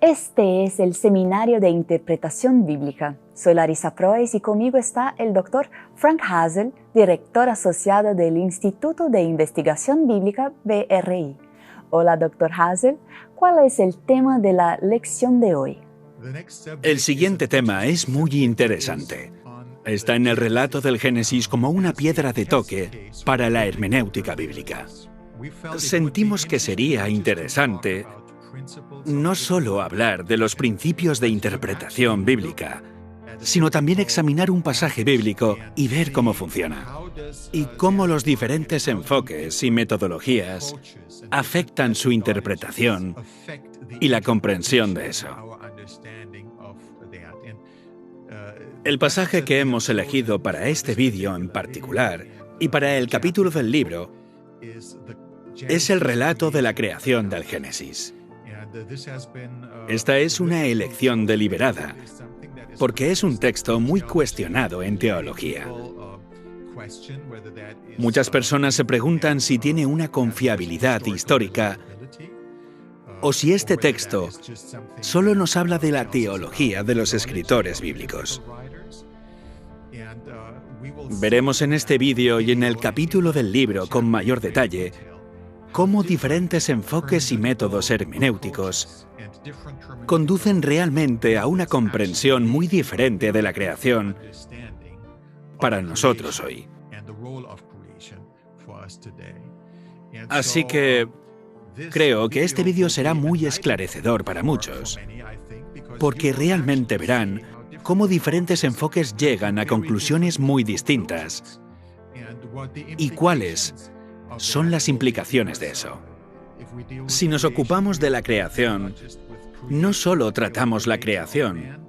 Este es el Seminario de Interpretación Bíblica. Soy Larissa Proes y conmigo está el Dr. Frank Hazel, director asociado del Instituto de Investigación Bíblica BRI. Hola, Dr. Hazel. ¿Cuál es el tema de la lección de hoy? El siguiente tema es muy interesante. Está en el relato del Génesis como una piedra de toque para la hermenéutica bíblica. Sentimos que sería interesante no solo hablar de los principios de interpretación bíblica, sino también examinar un pasaje bíblico y ver cómo funciona, y cómo los diferentes enfoques y metodologías afectan su interpretación y la comprensión de eso. El pasaje que hemos elegido para este vídeo en particular, y para el capítulo del libro, es el relato de la creación del Génesis. Esta es una elección deliberada, porque es un texto muy cuestionado en teología. Muchas personas se preguntan si tiene una confiabilidad histórica o si este texto solo nos habla de la teología de los escritores bíblicos. Veremos en este vídeo y en el capítulo del libro con mayor detalle cómo diferentes enfoques y métodos hermenéuticos conducen realmente a una comprensión muy diferente de la creación para nosotros hoy. Así que creo que este vídeo será muy esclarecedor para muchos, porque realmente verán cómo diferentes enfoques llegan a conclusiones muy distintas y cuáles son las implicaciones de eso. Si nos ocupamos de la creación, no solo tratamos la creación,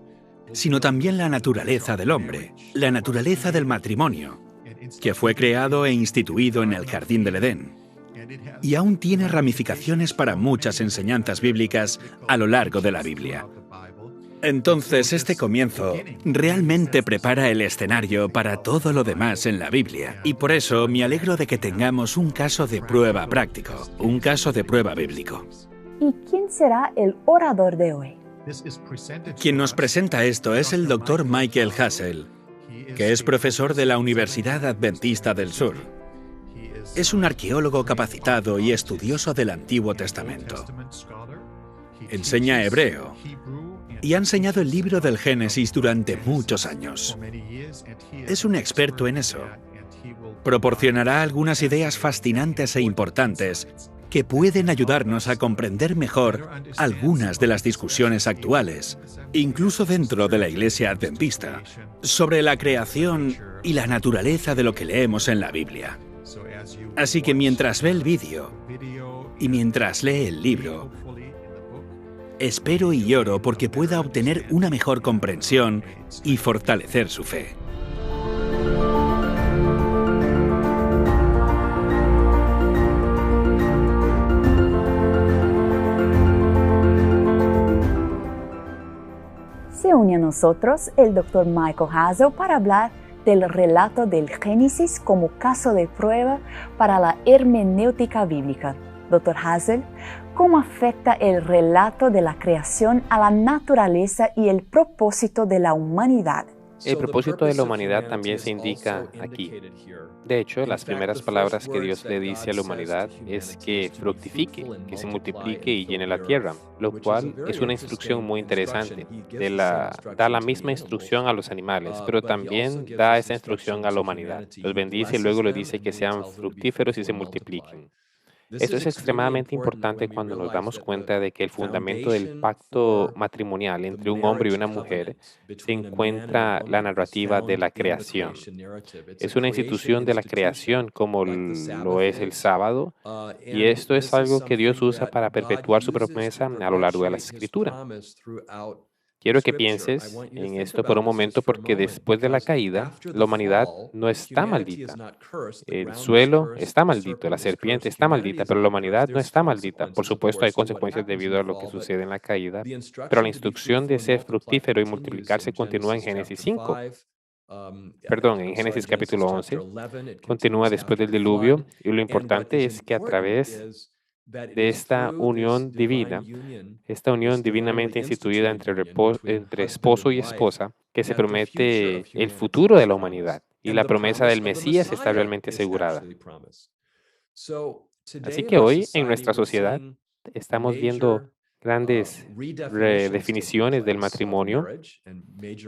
sino también la naturaleza del hombre, la naturaleza del matrimonio, que fue creado e instituido en el Jardín del Edén, y aún tiene ramificaciones para muchas enseñanzas bíblicas a lo largo de la Biblia. Entonces, este comienzo realmente prepara el escenario para todo lo demás en la Biblia, y por eso me alegro de que tengamos un caso de prueba práctico, un caso de prueba bíblico. ¿Y quién será el orador de hoy? Quien nos presenta esto es el Dr. Michael Hazel, que es profesor de la Universidad Adventista del Sur. Es un arqueólogo capacitado y estudioso del Antiguo Testamento. Enseña hebreo y ha enseñado el libro del Génesis durante muchos años. Es un experto en eso. Proporcionará algunas ideas fascinantes e importantes que pueden ayudarnos a comprender mejor algunas de las discusiones actuales, incluso dentro de la Iglesia Adventista, sobre la creación y la naturaleza de lo que leemos en la Biblia. Así que mientras ve el vídeo y mientras lee el libro, espero y oro porque pueda obtener una mejor comprensión y fortalecer su fe. Se une a nosotros el Dr. Michael Hazel para hablar del relato del Génesis como caso de prueba para la hermenéutica bíblica. Dr. Hazel, ¿cómo afecta el relato de la creación a la naturaleza y el propósito de la humanidad? El propósito de la humanidad también se indica aquí. De hecho, las primeras palabras que Dios le dice a la humanidad es que fructifique, que se multiplique y llene la tierra, lo cual es una instrucción muy interesante. Da la misma instrucción a los animales, pero también da esa instrucción a la humanidad. Los bendice y luego le dice que sean fructíferos y se multipliquen. Esto es extremadamente importante cuando nos damos cuenta de que el fundamento del pacto matrimonial entre un hombre y una mujer se encuentra la narrativa de la creación. Es una institución de la creación como lo es el sábado, y esto es algo que Dios usa para perpetuar su promesa a lo largo de la Escritura. Quiero que pienses en esto por un momento porque después de la caída, la humanidad no está maldita. El suelo está maldito, la serpiente está maldita, pero la humanidad no está maldita. Por supuesto, hay consecuencias debido a lo que sucede en la caída, pero la instrucción de ser fructífero y multiplicarse continúa en Génesis 5. Perdón, en Génesis capítulo 11. Continúa después del diluvio, y lo importante es que a través de esta unión divinamente instituida entre esposo y esposa, que se promete el futuro de la humanidad y la promesa del Mesías está realmente asegurada. Así que hoy en nuestra sociedad estamos viendo grandes redefiniciones del matrimonio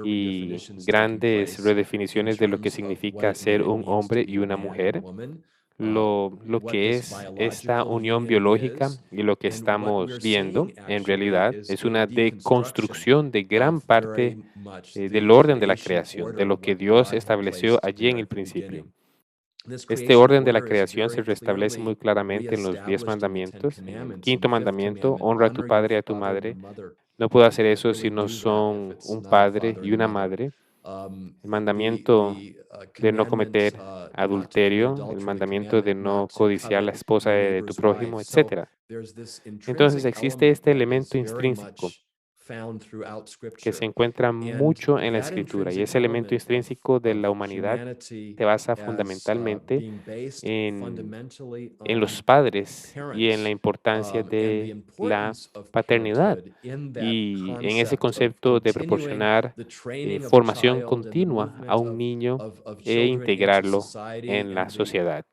y grandes redefiniciones de lo que significa ser un hombre y una mujer, lo que es esta unión biológica y lo que estamos viendo en realidad es una deconstrucción de gran parte del orden de la creación, de lo que Dios estableció allí en el principio. Este orden de la creación se restablece muy claramente en los 10 mandamientos. En el quinto mandamiento, honra a tu padre y a tu madre. No puedo hacer eso si no son un padre y una madre. El mandamiento de no cometer adulterio, el mandamiento de no codiciar la esposa de tu prójimo, etcétera. Entonces existe este elemento intrínseco que se encuentra mucho en la escritura y ese elemento intrínseco de la humanidad se basa fundamentalmente en los padres y en la importancia de la paternidad y en ese concepto de proporcionar formación continua a un niño e integrarlo en la sociedad.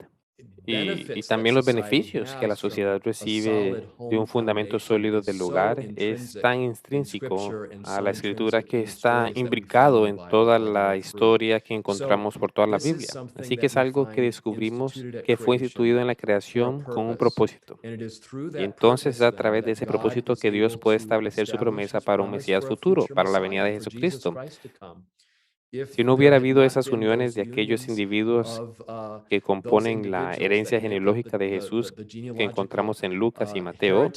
Y también los beneficios que la sociedad recibe de un fundamento sólido del hogar es tan intrínseco a la escritura que está imbricado en toda la historia que encontramos por toda la Biblia. Así que es algo que descubrimos que fue instituido en la creación con un propósito. Y entonces es a través de ese propósito que Dios puede establecer su promesa para un Mesías futuro, para la venida de Jesucristo. Si no hubiera habido esas uniones de aquellos individuos que componen la herencia genealógica de Jesús que encontramos en Lucas y Mateo,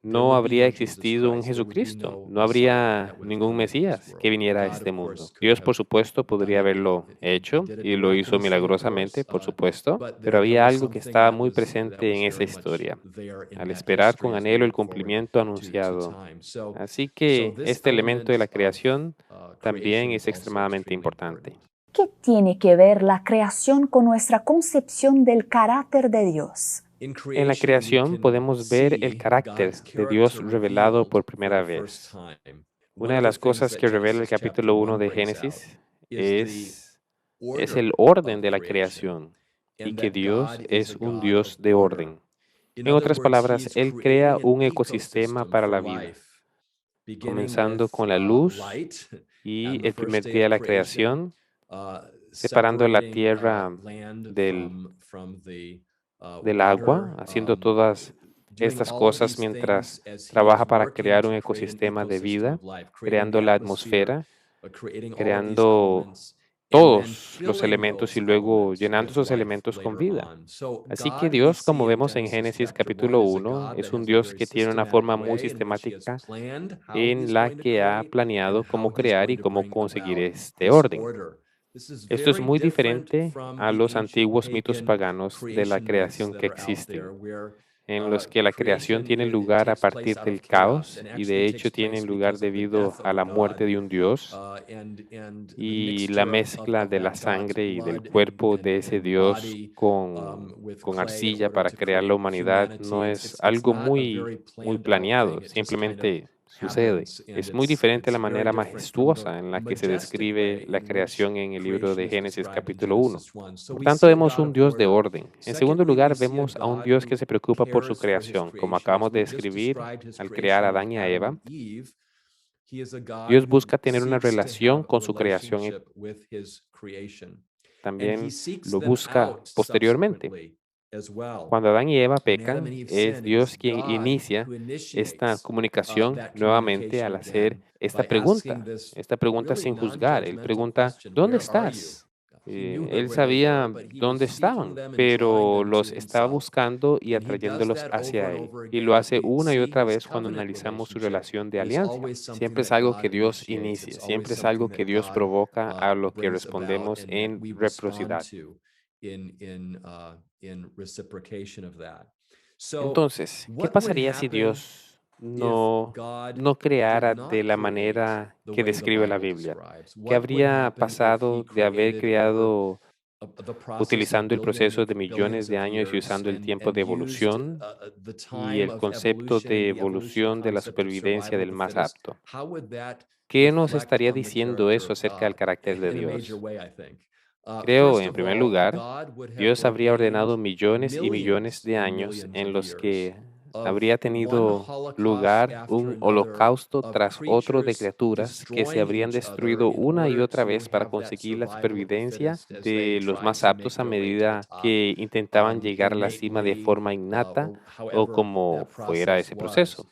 no habría existido un Jesucristo, no habría ningún Mesías que viniera a este mundo. Dios, por supuesto, podría haberlo hecho y lo hizo milagrosamente, por supuesto, pero había algo que estaba muy presente en esa historia, al esperar con anhelo el cumplimiento anunciado. Así que este elemento de la creación también es extremadamente importante. ¿Qué tiene que ver la creación con nuestra concepción del carácter de Dios? En la creación podemos ver el carácter de Dios revelado por primera vez. Una de las cosas que revela el capítulo 1 de Génesis es el orden de la creación y que Dios es un Dios de orden. En otras palabras, Él crea un ecosistema para la vida, comenzando con la luz y el primer día de la creación, separando la tierra del agua, haciendo todas estas cosas mientras trabaja para crear un ecosistema de vida, creando la atmósfera, creando todos los elementos y luego llenando esos elementos con vida. Así que Dios, como vemos en Génesis capítulo 1, es un Dios que tiene una forma muy sistemática en la que ha planeado cómo crear y cómo conseguir este orden. Esto es muy diferente a los antiguos mitos paganos de la creación que existen, en los que la creación tiene lugar a partir del caos y de hecho tiene lugar debido a la muerte de un dios y la mezcla de la sangre y del cuerpo de ese dios con arcilla para crear la humanidad no es algo muy planeado, simplemente sucede. Es muy diferente la manera majestuosa en la que se describe la creación en el libro de Génesis capítulo 1. Por tanto, vemos un Dios de orden. En segundo lugar, vemos a un Dios que se preocupa por su creación, como acabamos de describir al crear a Adán y a Eva. Dios busca tener una relación con su creación y también lo busca posteriormente. Cuando Adán y Eva pecan, es Dios quien inicia esta comunicación nuevamente al hacer esta pregunta sin juzgar. Él pregunta, ¿dónde estás? Él sabía dónde estaban, pero los estaba buscando y atrayéndolos hacia Él. Y lo hace una y otra vez cuando analizamos su relación de alianza. Siempre es algo que Dios inicia, siempre es algo que Dios provoca a lo que respondemos en reciprocidad. Entonces, ¿qué pasaría si Dios no creara de la manera que describe la Biblia? ¿Qué habría pasado de haber creado utilizando el proceso de millones de años y usando el tiempo de evolución y el concepto de evolución de la supervivencia del más apto. ¿Qué nos estaría diciendo eso acerca del carácter de Dios? Creo, en primer lugar, Dios habría ordenado millones y millones de años en los que habría tenido lugar un holocausto tras otro de criaturas que se habrían destruido una y otra vez para conseguir la supervivencia de los más aptos a medida que intentaban llegar a la cima de forma innata o como fuera ese proceso.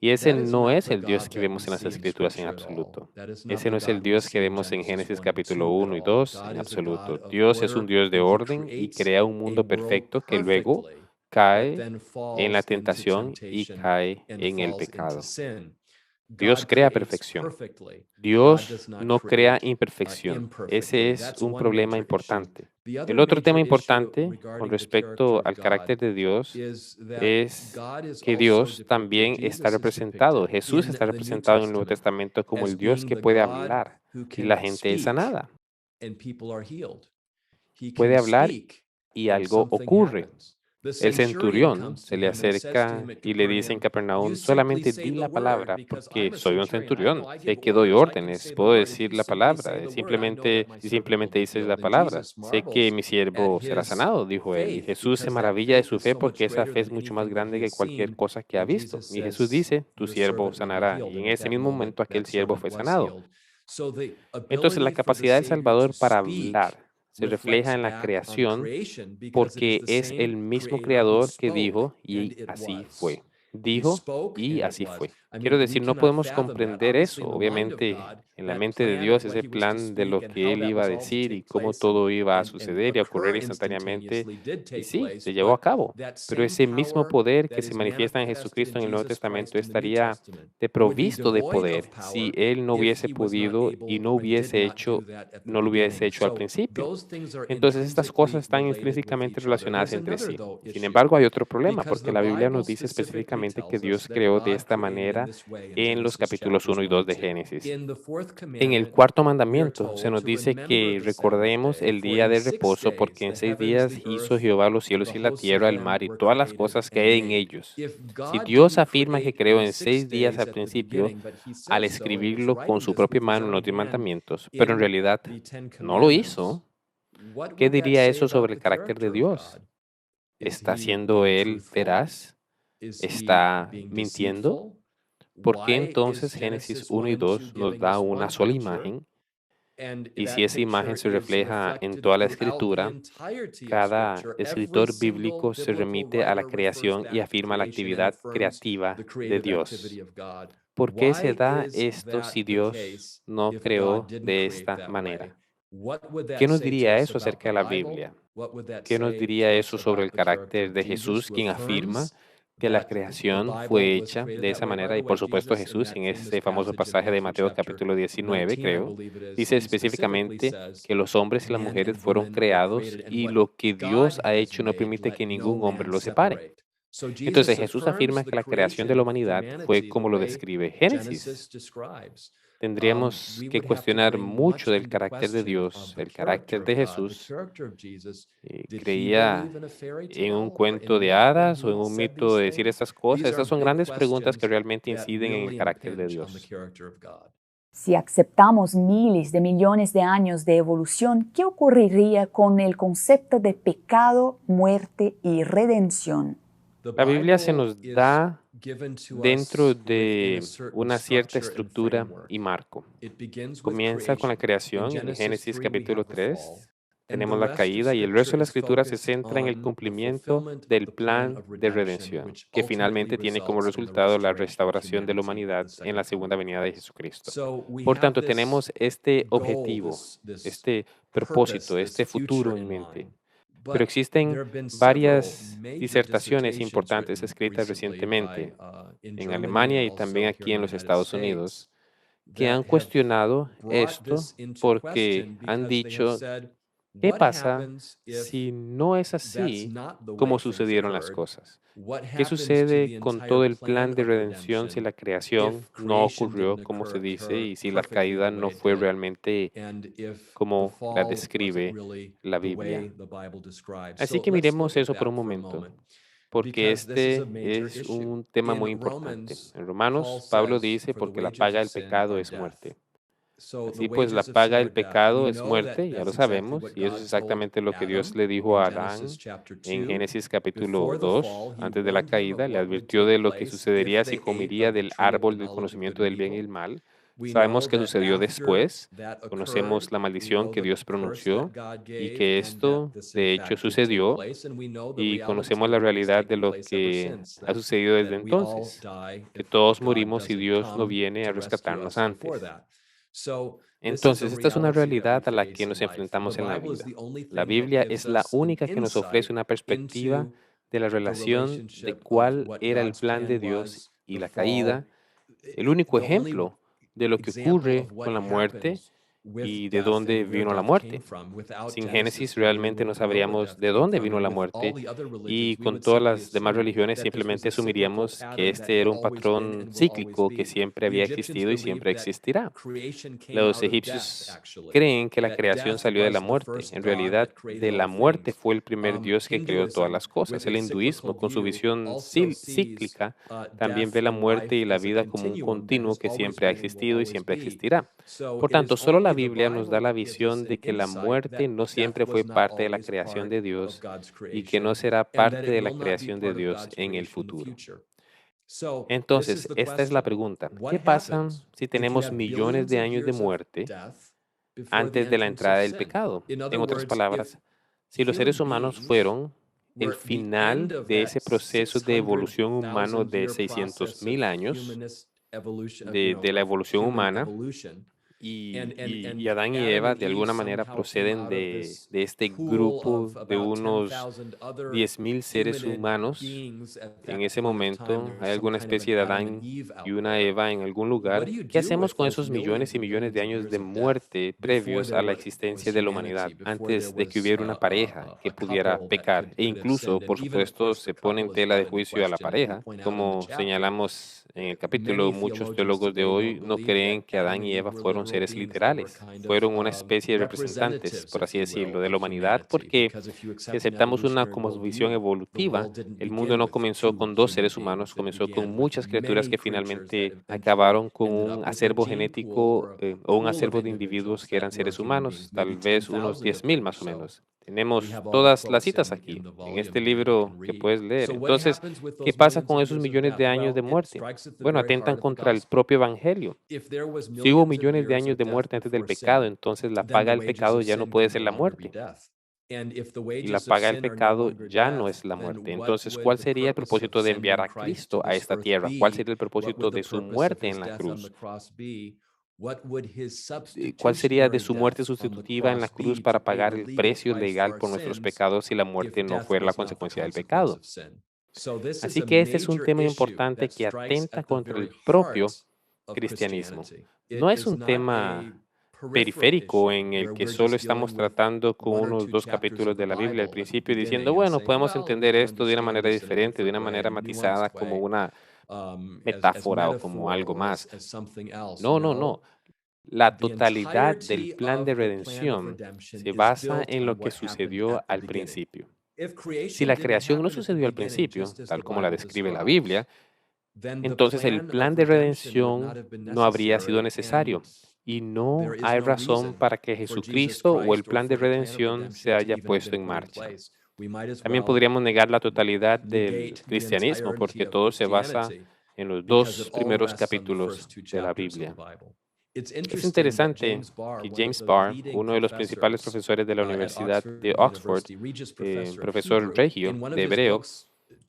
Y ese no es el Dios que vemos en las Escrituras en absoluto. Ese no es el Dios que vemos en Génesis capítulo 1 y 2 en absoluto. Dios es un Dios de orden y crea un mundo perfecto que luego cae en la tentación y cae en el pecado. Dios crea perfección. Dios no crea imperfección. Ese es un problema importante. El otro tema importante con respecto al carácter de Dios es que Dios también está representado. Jesús está representado en el Nuevo Testamento como el Dios que puede hablar y la gente es sanada. Puede hablar y algo ocurre. El centurión se le acerca y le dice en Capernaum, solamente di la palabra porque soy un centurión, sé que doy órdenes, puedo decir la palabra, simplemente dices la palabra, sé que mi siervo será sanado, dijo él. Y Jesús se maravilla de su fe porque esa fe es mucho más grande que cualquier cosa que ha visto. Y Jesús dice, tu siervo sanará. Y en ese mismo momento aquel siervo fue sanado. Entonces la capacidad del Salvador para hablar se refleja en la creación porque es el mismo creador que dijo y así fue. Dijo y así fue. Quiero decir, no podemos comprender eso. Obviamente, en la mente de Dios, ese plan de lo que Él iba a decir y cómo todo iba a suceder y a ocurrir instantáneamente. Y sí, se llevó a cabo. Pero ese mismo poder que se manifiesta en Jesucristo en el Nuevo Testamento estaría provisto de poder si Él no hubiese podido y no lo hubiese hecho al principio. Entonces, estas cosas están intrínsecamente relacionadas entre sí. Sin embargo, hay otro problema, porque la Biblia nos dice específicamente que Dios creó de esta manera en los capítulos 1 y 2 de Génesis. En el cuarto mandamiento se nos dice que recordemos el día de reposo, porque en 6 días hizo Jehová los cielos y la tierra, el mar y todas las cosas que hay en ellos. Si Dios afirma que creó en 6 días al principio, al escribirlo con su propia mano en los 10 mandamientos, pero en realidad no lo hizo, ¿qué diría eso sobre el carácter de Dios? ¿Está siendo Él veraz? ¿Está mintiendo? ¿Por qué entonces Génesis 1 y 2 nos da una sola imagen? Y si esa imagen se refleja en toda la escritura, cada escritor bíblico se remite a la creación y afirma la actividad creativa de Dios. ¿Por qué se da esto si Dios no creó de esta manera? ¿Qué nos diría eso acerca de la Biblia? ¿Qué nos diría eso sobre el carácter de Jesús, quien afirma que la creación fue hecha de esa manera? Y por supuesto Jesús en ese famoso pasaje de Mateo capítulo 19, creo, dice específicamente que los hombres y las mujeres fueron creados y lo que Dios ha hecho no permite que ningún hombre los separe. Entonces Jesús afirma que la creación de la humanidad fue como lo describe Génesis. Tendríamos que cuestionar mucho del carácter de Dios, el carácter de Jesús. ¿Creía en un cuento de hadas o en un mito de decir estas cosas? Estas son grandes preguntas que realmente inciden en el carácter de Dios. Si aceptamos miles de millones de años de evolución, ¿qué ocurriría con el concepto de pecado, muerte y redención? La Biblia se nos da dentro de una cierta estructura y marco. Comienza con la creación en Génesis capítulo 3. Tenemos la caída y el resto de la escritura se centra en el cumplimiento del plan de redención, que finalmente tiene como resultado la restauración de la humanidad en la segunda venida de Jesucristo. Por tanto, tenemos este objetivo, este propósito, este futuro en mente. Pero existen varias disertaciones importantes escritas recientemente en Alemania y también aquí en los Estados Unidos que han cuestionado esto porque han dicho ¿Qué pasa si no es así como sucedieron las cosas? ¿Qué sucede con todo el plan de redención si la creación no ocurrió como se dice y si la caída no fue realmente como la describe la Biblia? Así que miremos eso por un momento, porque este es un tema muy importante. En Romanos, Pablo dice, porque la paga del pecado es muerte. Así pues, la paga del pecado es muerte, ya lo sabemos, y eso es exactamente lo que Dios le dijo a Adán en Génesis capítulo 2, antes de la caída, le advirtió de lo que sucedería si comería del árbol del conocimiento del bien y el mal. Sabemos que sucedió después, conocemos la maldición que Dios pronunció y que esto de hecho sucedió y conocemos la realidad de lo que ha sucedido desde entonces, que todos morimos y Dios no viene a rescatarnos antes. Entonces, esta es una realidad a la que nos enfrentamos en la vida. La Biblia es la única que nos ofrece una perspectiva de la relación de cuál era el plan de Dios y la caída, el único ejemplo de lo que ocurre con la muerte y de dónde vino la muerte. Sin Génesis realmente no sabríamos de dónde vino la muerte y con todas las demás religiones simplemente asumiríamos que este era un patrón cíclico que siempre había existido y siempre existirá. Los egipcios creen que la creación salió de la muerte. En realidad, de la muerte fue el primer Dios que creó todas las cosas. El hinduismo, con su visión cíclica, también ve la muerte y la vida como un continuo que siempre ha existido y siempre existirá. Por tanto, solo la Biblia nos da la visión de que la muerte no siempre fue parte de la creación de Dios y que no será parte de la creación de Dios en el futuro. Entonces, esta es la pregunta. ¿Qué pasa si tenemos millones de años de muerte antes de la entrada del pecado? En otras palabras, si los seres humanos fueron el final de ese proceso de evolución humano de 600,000 años, de la evolución humana, y Adán y Eva de alguna manera proceden de este grupo de unos 10,000 seres humanos. En ese momento hay alguna especie de Adán y una Eva en algún lugar. ¿Qué hacemos con esos millones y millones de años de muerte previos a la existencia de la humanidad, antes de que hubiera una pareja que pudiera pecar? E incluso, por supuesto, se pone en tela de juicio a la pareja. Como señalamos en el capítulo, muchos teólogos de hoy no creen que Adán y Eva fueron seres literales, fueron una especie de representantes, por así decirlo, de la humanidad, porque si aceptamos una cosmovisión evolutiva, el mundo no comenzó con dos seres humanos, comenzó con muchas criaturas que finalmente acabaron con un acervo genético o un acervo de individuos que eran seres humanos, tal vez unos 10,000 más o menos. Tenemos todas las citas aquí, en este libro que puedes leer. Entonces, ¿qué pasa con esos millones de años de muerte? Bueno, atentan contra el propio evangelio. Si hubo millones de años de muerte antes del pecado, entonces la paga del pecado ya no puede ser la muerte. Y la paga del pecado ya no es la muerte. Entonces, ¿cuál sería el propósito de enviar a Cristo a esta tierra? ¿Cuál sería el propósito de su muerte en la cruz? ¿Cuál sería de su muerte sustitutiva en la cruz para pagar el precio legal por nuestros pecados si la muerte no fuera la consecuencia del pecado? Así que este es un tema importante que atenta contra el propio cristianismo. No es un tema periférico en el que solo estamos tratando con unos 2 capítulos de la Biblia al principio y diciendo, bueno, podemos entender esto de una manera diferente, de una manera matizada, como una metáfora o como algo más. No, no, no. La totalidad del plan de redención se basa en lo que sucedió al principio. Si la creación no sucedió al principio, tal como la describe la Biblia, entonces el plan de redención no habría sido necesario y no hay razón para que Jesucristo o el plan de redención se haya puesto en marcha. También podríamos negar la totalidad del cristianismo porque todo se basa en los 2 primeros capítulos de la Biblia. Es interesante que James Barr, uno de los principales profesores de la Universidad de Oxford, profesor regio de hebreo,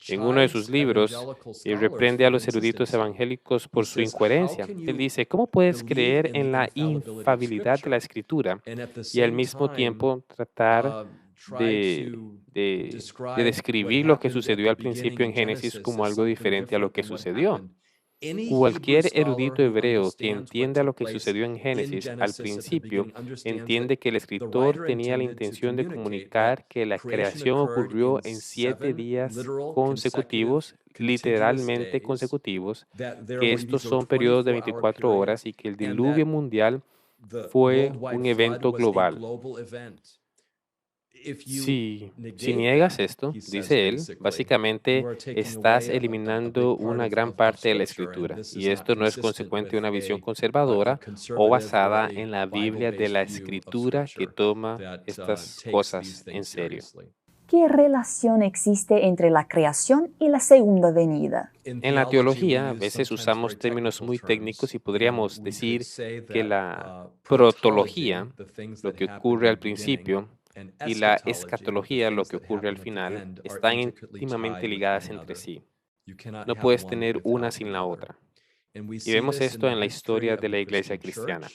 en uno de sus libros reprende a los eruditos evangélicos por su incoherencia. Él dice, ¿cómo puedes creer en la infalibilidad de la Escritura y al mismo tiempo tratar de describir lo que sucedió al principio en Génesis como algo diferente a lo que sucedió? Cualquier erudito hebreo que entienda lo que sucedió en Génesis al principio entiende que el escritor tenía la intención de comunicar que la creación ocurrió en 7 días consecutivos, literalmente consecutivos, que estos son periodos de 24 horas y que el diluvio mundial fue un evento global. Si niegas esto, dice él, básicamente estás eliminando una gran parte de la escritura, y esto no es consecuente de una visión conservadora o basada en la Biblia de la escritura que toma estas cosas en serio. ¿Qué relación existe entre la creación y la segunda venida? En la teología, a veces usamos términos muy técnicos y podríamos decir que la protología, lo que ocurre al principio, y la escatología, lo que ocurre al final, están íntimamente ligadas entre sí. No puedes tener una sin la otra. Y vemos esto en la historia de la iglesia cristiana.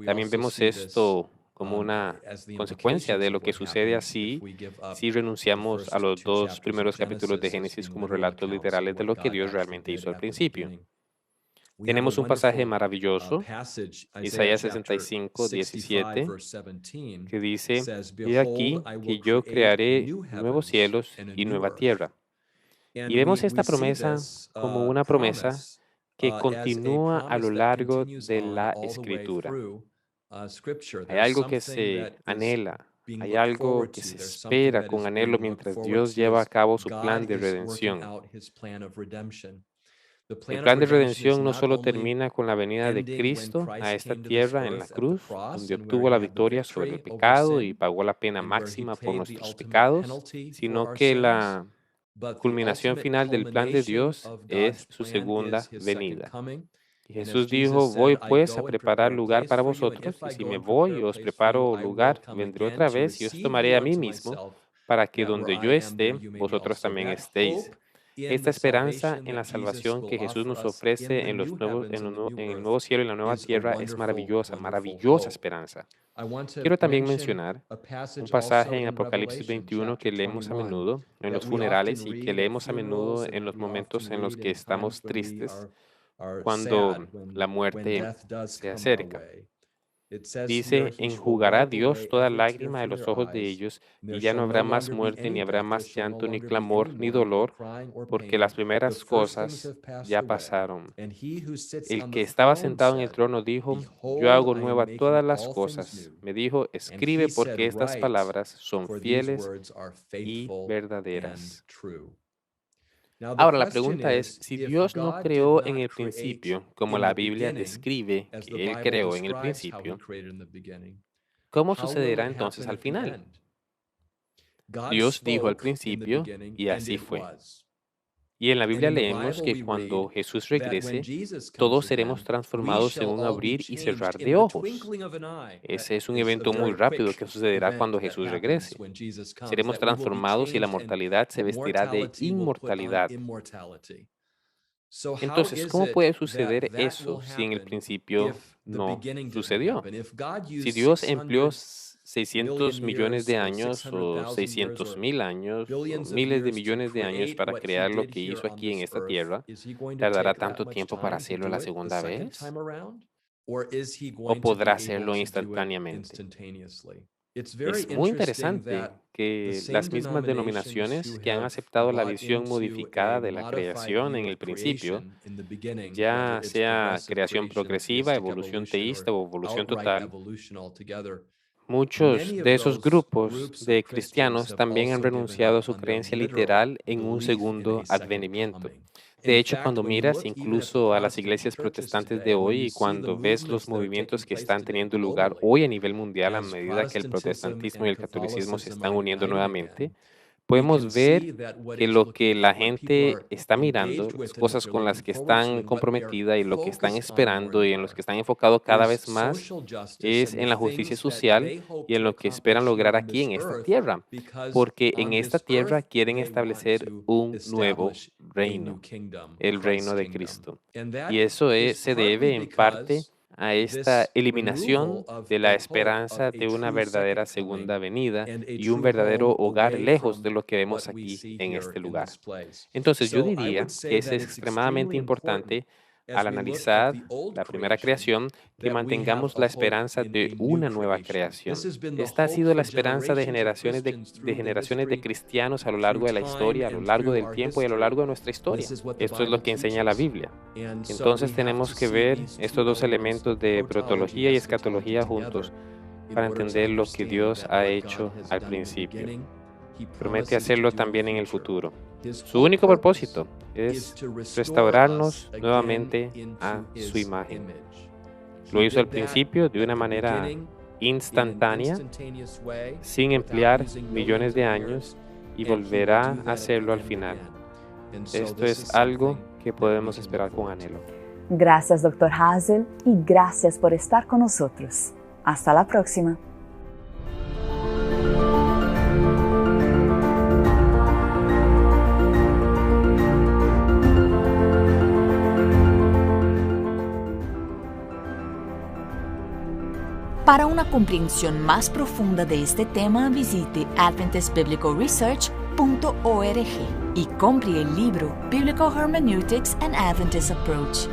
También vemos esto como una consecuencia de lo que sucede así si renunciamos a los 2 primeros capítulos de Génesis como relatos literales de lo que Dios realmente hizo al principio. Tenemos un pasaje maravilloso, Isaías 65, 17, que dice: "He aquí que yo crearé nuevos cielos y nueva tierra". Y vemos esta promesa como una promesa que continúa a lo largo de la Escritura. Hay algo que se anhela, hay algo que se espera con anhelo mientras Dios lleva a cabo su plan de redención. El plan de redención no solo termina con la venida de Cristo a esta tierra en la cruz, donde obtuvo la victoria sobre el pecado y pagó la pena máxima por nuestros pecados, sino que la culminación final del plan de Dios es su segunda venida. Y Jesús dijo: "Voy pues a preparar lugar para vosotros, y si me voy y os preparo lugar, vendré otra vez y os tomaré a mí mismo, para que donde yo esté, vosotros también estéis". Esta esperanza en la salvación que Jesús nos ofrece en en el nuevo cielo y la nueva tierra es maravillosa, maravillosa esperanza. Quiero también mencionar un pasaje en Apocalipsis 21 que leemos a menudo en los funerales y que leemos a menudo en los momentos en los que estamos tristes, cuando la muerte se acerca. Dice: "Enjugará Dios toda lágrima de los ojos de ellos, y ya no habrá más muerte, ni habrá más llanto, ni clamor, ni dolor, porque las primeras cosas ya pasaron". El que estaba sentado en el trono dijo: "Yo hago nueva todas las cosas". Me dijo: "Escribe, porque estas palabras son fieles y verdaderas". Ahora, la pregunta es, si Dios no creó en el principio, como la Biblia describe que Él creó en el principio, ¿cómo sucederá entonces al final? Dios dijo al principio y así fue. Y en la Biblia leemos que cuando Jesús regrese, todos seremos transformados en un abrir y cerrar de ojos. Ese es un evento muy rápido que sucederá cuando Jesús regrese. Seremos transformados y la mortalidad se vestirá de inmortalidad. Entonces, ¿cómo puede suceder eso si en el principio no sucedió? Si Dios empleó 600 millones de años o 600,000 años o miles de millones de años para crear lo que hizo aquí en esta tierra, ¿tardará tanto tiempo para hacerlo la segunda vez? ¿O podrá hacerlo instantáneamente? Es muy interesante que las mismas denominaciones que han aceptado la visión modificada de la creación en el principio, ya sea creación progresiva, evolución teísta o evolución total, muchos de esos grupos de cristianos también han renunciado a su creencia literal en un segundo advenimiento. De hecho, cuando miras incluso a las iglesias protestantes de hoy y cuando ves los movimientos que están teniendo lugar hoy a nivel mundial a medida que el protestantismo y el catolicismo se están uniendo nuevamente, podemos ver que lo que la gente está mirando, las cosas con las que están comprometida y lo que están esperando y en los que están enfocados cada vez más es en la justicia social y en lo que esperan lograr aquí en esta tierra, porque en esta tierra quieren establecer un nuevo reino, el reino de Cristo. Y eso se debe en parte a esta eliminación de la esperanza de una verdadera segunda venida y un verdadero hogar lejos de lo que vemos aquí en este lugar. Entonces yo diría que es extremadamente importante al analizar la primera creación, que mantengamos la esperanza de una nueva creación. Esta ha sido la esperanza de generaciones de cristianos a lo largo de la historia, a lo largo del tiempo y a lo largo de nuestra historia. Esto es lo que enseña la Biblia. Entonces tenemos que ver estos dos elementos de protología y escatología juntos para entender lo que Dios ha hecho al principio. Promete hacerlo también en el futuro. Su único propósito es restaurarnos nuevamente a su imagen. Lo hizo al principio de una manera instantánea, sin emplear millones de años, y volverá a hacerlo al final. Esto es algo que podemos esperar con anhelo. Gracias, Dr. Hazel, y gracias por estar con nosotros. Hasta la próxima. Para una comprensión más profunda de este tema, visite adventistbiblicalresearch.org y compre el libro Biblical Hermeneutics and Adventist Approach.